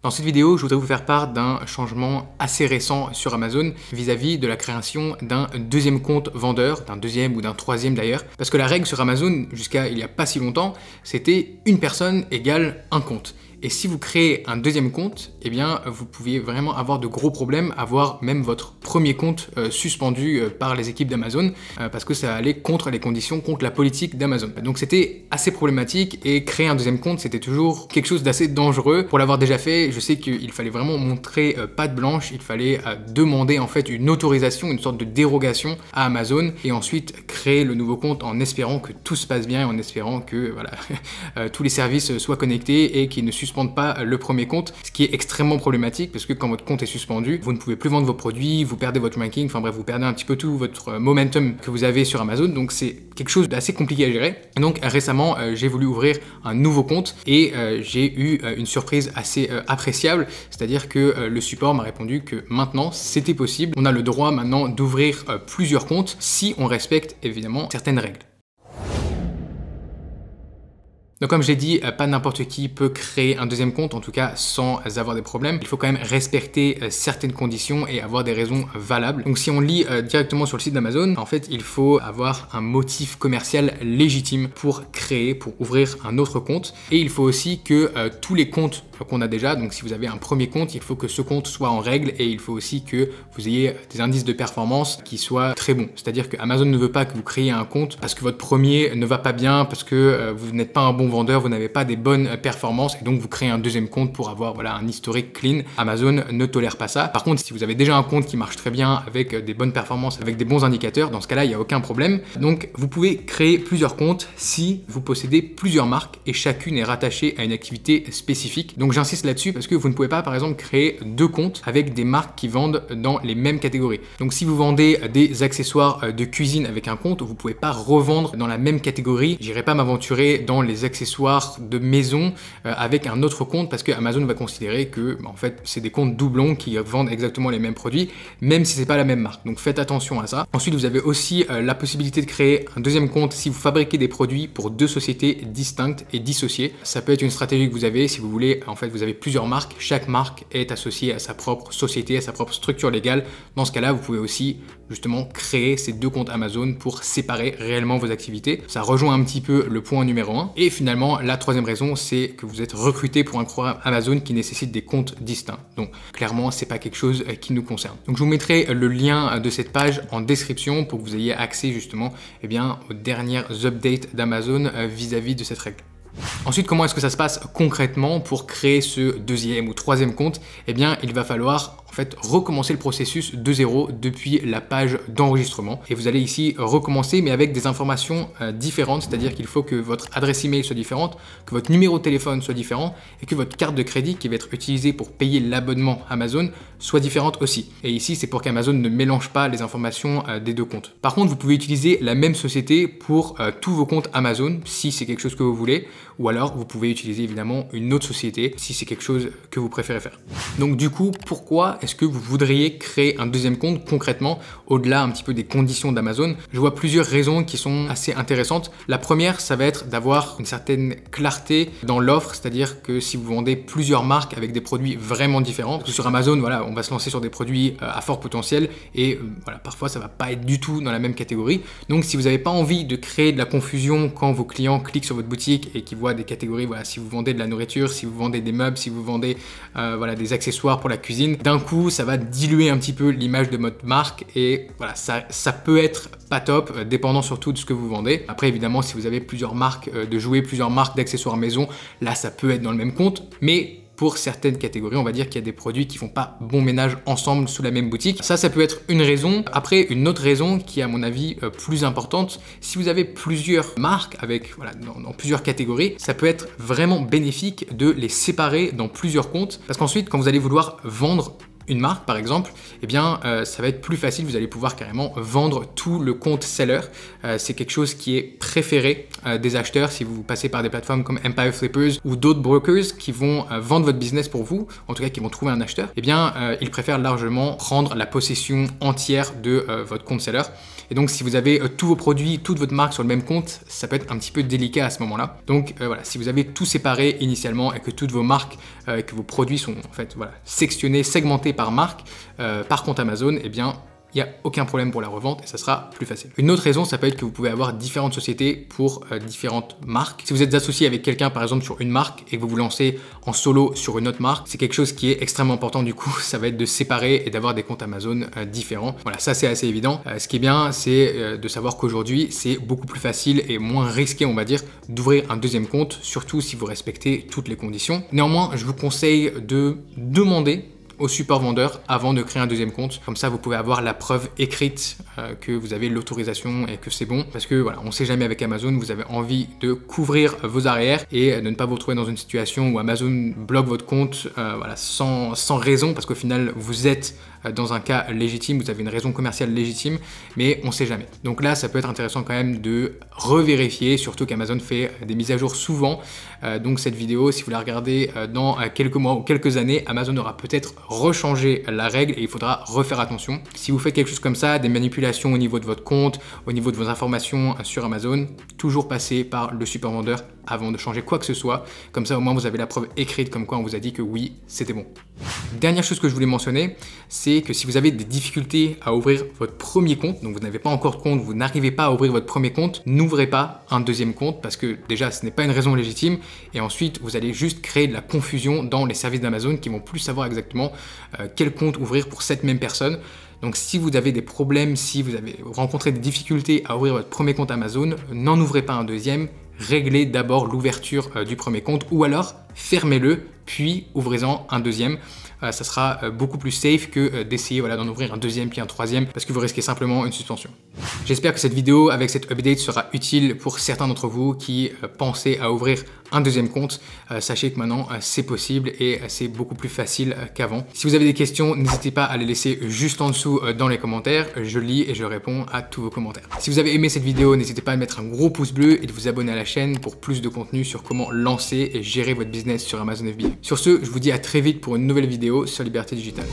Dans cette vidéo, je voudrais vous faire part d'un changement assez récent sur Amazon vis-à-vis de la création d'un deuxième compte vendeur, d'un deuxième ou d'un troisième d'ailleurs. Parce que la règle sur Amazon, jusqu'à il n'y a pas si longtemps, c'était une personne égale un compte. Et si vous créez un deuxième compte, eh bien, vous pouviez vraiment avoir de gros problèmes, avoir même votre premier compte suspendu par les équipes d'Amazon, parce que ça allait contre les conditions, contre la politique d'Amazon. Donc c'était assez problématique et créer un deuxième compte, c'était toujours quelque chose d'assez dangereux. Pour l'avoir déjà fait, je sais qu'il fallait vraiment montrer patte blanche, il fallait demander en fait une autorisation, une sorte de dérogation à Amazon et ensuite créer le nouveau compte en espérant que tout se passe bien et en espérant que voilà, tous les services soient connectés et qu'ils ne suspendent pas le premier compte, ce qui est extrêmement problématique parce que quand votre compte est suspendu, vous ne pouvez plus vendre vos produits, vous perdez votre ranking, enfin bref, vous perdez un petit peu tout votre momentum que vous avez sur Amazon, donc c'est quelque chose d'assez compliqué à gérer. Donc récemment, j'ai voulu ouvrir un nouveau compte et j'ai eu une surprise assez appréciable, c'est-à-dire que le support m'a répondu que maintenant c'était possible. On a le droit maintenant d'ouvrir plusieurs comptes si on respecte évidemment certaines règles. Donc comme je l'ai dit, pas n'importe qui peut créer un deuxième compte, en tout cas sans avoir des problèmes. Il faut quand même respecter certaines conditions et avoir des raisons valables. Donc si on lit directement sur le site d'Amazon, en fait il faut avoir un motif commercial légitime pour créer, pour ouvrir un autre compte. Et il faut aussi que tous les comptes qu'on a déjà, donc si vous avez un premier compte, il faut que ce compte soit en règle et il faut aussi que vous ayez des indices de performance qui soient très bons. C'est-à-dire que Amazon ne veut pas que vous créiez un compte parce que votre premier ne va pas bien, parce que vous n'êtes pas un bon vendeur, vous n'avez pas des bonnes performances et donc vous créez un deuxième compte pour avoir voilà, un historique clean. Amazon ne tolère pas ça. Par contre, si vous avez déjà un compte qui marche très bien avec des bonnes performances, avec des bons indicateurs, dans ce cas-là, il n'y a aucun problème. Donc vous pouvez créer plusieurs comptes si vous possédez plusieurs marques et chacune est rattachée à une activité spécifique. Donc j'insiste là-dessus parce que vous ne pouvez pas par exemple créer deux comptes avec des marques qui vendent dans les mêmes catégories. Donc si vous vendez des accessoires de cuisine avec un compte, vous ne pouvez pas revendre dans la même catégorie. J'irai pas m'aventurer dans les accessoires de maison avec un autre compte parce que Amazon va considérer que en fait c'est des comptes doublons qui vendent exactement les mêmes produits même si c'est pas la même marque. Donc faites attention à ça. Ensuite vous avez aussi la possibilité de créer un deuxième compte si vous fabriquez des produits pour deux sociétés distinctes et dissociées. Ça peut être une stratégie que vous avez si vous voulez. En fait vous avez plusieurs marques, chaque marque est associée à sa propre société, à sa propre structure légale. Dans ce cas-là, vous pouvez aussi justement créer ces deux comptes Amazon pour séparer réellement vos activités. Ça rejoint un petit peu le point numéro 1. Et finalement, la troisième raison, c'est que vous êtes recruté pour un programme Amazon qui nécessite des comptes distincts. Donc clairement, c'est pas quelque chose qui nous concerne. Donc je vous mettrai le lien de cette page en description pour que vous ayez accès justement aux dernières updates d'Amazon vis-à-vis de cette règle. Ensuite, comment est-ce que ça se passe concrètement pour créer ce deuxième ou troisième compte? Eh bien, il va falloir en fait recommencer le processus de zéro depuis la page d'enregistrement. Et vous allez ici recommencer mais avec des informations différentes, c'est-à-dire qu'il faut que votre adresse email soit différente, que votre numéro de téléphone soit différent et que votre carte de crédit qui va être utilisée pour payer l'abonnement Amazon soit différente aussi. Et ici, c'est pour qu'Amazon ne mélange pas les informations des deux comptes. Par contre, vous pouvez utiliser la même société pour tous vos comptes Amazon si c'est quelque chose que vous voulez, ou alors vous pouvez utiliser évidemment une autre société si c'est quelque chose que vous préférez faire. Donc du coup, pourquoi est-ce que vous voudriez créer un deuxième compte concrètement au-delà un petit peu des conditions d'Amazon? Je vois plusieurs raisons qui sont assez intéressantes. La première, ça va être d'avoir une certaine clarté dans l'offre, c'est-à-dire que si vous vendez plusieurs marques avec des produits vraiment différents, parce que sur Amazon, voilà, on va se lancer sur des produits à fort potentiel et voilà, parfois ça va pas être du tout dans la même catégorie. Donc si vous n'avez pas envie de créer de la confusion quand vos clients cliquent sur votre boutique et qu'ils voient des catégories, voilà, si vous vendez de la nourriture, si vous vendez des meubles, si vous vendez voilà, des accessoires pour la cuisine, d'un coup ça va diluer un petit peu l'image de votre marque et voilà, ça peut être pas top, dépendant surtout de ce que vous vendez. Après évidemment, si vous avez plusieurs marques de jouets, plusieurs marques d'accessoires maison, là ça peut être dans le même compte, mais pour certaines catégories, on va dire qu'il y a des produits qui font pas bon ménage ensemble sous la même boutique. Ça peut être une raison. Après, une autre raison qui est à mon avis plus importante, si vous avez plusieurs marques avec voilà, dans plusieurs catégories, ça peut être vraiment bénéfique de les séparer dans plusieurs comptes parce qu'ensuite, quand vous allez vouloir vendre une marque par exemple, eh bien ça va être plus facile, vous allez pouvoir carrément vendre tout le compte seller. C'est quelque chose qui est préféré des acheteurs si vous passez par des plateformes comme Empire Flippers ou d'autres brokers qui vont vendre votre business pour vous, en tout cas qui vont trouver un acheteur, eh bien ils préfèrent largement prendre la possession entière de votre compte seller. Et donc si vous avez tous vos produits, toute votre marque sur le même compte, ça peut être un petit peu délicat à ce moment-là. Donc voilà, si vous avez tout séparé initialement et que toutes vos marques, que vos produits sont en fait voilà, sectionnés, segmentés par marque, par compte Amazon, eh bien il n'y a aucun problème pour la revente et ça sera plus facile. Une autre raison, ça peut être que vous pouvez avoir différentes sociétés pour différentes marques. Si vous êtes associé avec quelqu'un par exemple sur une marque et que vous vous lancez en solo sur une autre marque, c'est quelque chose qui est extrêmement important du coup, ça va être de séparer et d'avoir des comptes Amazon différents. Voilà, ça c'est assez évident. Ce qui est bien, c'est de savoir qu'aujourd'hui, c'est beaucoup plus facile et moins risqué, on va dire, d'ouvrir un deuxième compte, surtout si vous respectez toutes les conditions. Néanmoins, je vous conseille de demander au support vendeur avant de créer un deuxième compte. Comme ça, vous pouvez avoir la preuve écrite que vous avez l'autorisation et que c'est bon. Parce que voilà, on ne sait jamais avec Amazon, vous avez envie de couvrir vos arrières et de ne pas vous retrouver dans une situation où Amazon bloque votre compte voilà, sans raison, parce qu'au final, vous êtes dans un cas légitime, vous avez une raison commerciale légitime, mais on ne sait jamais. Donc là, ça peut être intéressant quand même de revérifier, surtout qu'Amazon fait des mises à jour souvent. Donc cette vidéo, si vous la regardez dans quelques mois ou quelques années, Amazon aura peut-être rechangé la règle et il faudra refaire attention. Si vous faites quelque chose comme ça, des manipulations au niveau de votre compte, au niveau de vos informations sur Amazon, toujours passer par le support vendeur avant de changer quoi que ce soit. Comme ça, au moins, vous avez la preuve écrite comme quoi on vous a dit que oui, c'était bon. Dernière chose que je voulais mentionner, c'est que si vous avez des difficultés à ouvrir votre premier compte, donc vous n'avez pas encore de compte, vous n'arrivez pas à ouvrir votre premier compte, n'ouvrez pas un deuxième compte parce que déjà, ce n'est pas une raison légitime et ensuite, vous allez juste créer de la confusion dans les services d'Amazon qui vont plus savoir exactement quel compte ouvrir pour cette même personne. Donc si vous avez des problèmes, si vous avez rencontré des difficultés à ouvrir votre premier compte Amazon, n'en ouvrez pas un deuxième, réglez d'abord l'ouverture du premier compte ou alors fermez-le, puis ouvrez-en un deuxième. Ça sera beaucoup plus safe que d'essayer voilà, d'en ouvrir un deuxième puis un troisième parce que vous risquez simplement une suspension. J'espère que cette vidéo avec cette update sera utile pour certains d'entre vous qui pensaient à ouvrir un deuxième compte. Sachez que maintenant c'est possible et c'est beaucoup plus facile qu'avant. Si vous avez des questions, n'hésitez pas à les laisser juste en dessous dans les commentaires. Je lis et je réponds à tous vos commentaires. Si vous avez aimé cette vidéo, n'hésitez pas à mettre un gros pouce bleu et de vous abonner à la chaîne pour plus de contenu sur comment lancer et gérer votre business sur Amazon FBA. Sur ce, je vous dis à très vite pour une nouvelle vidéo sur Liberté Digitale.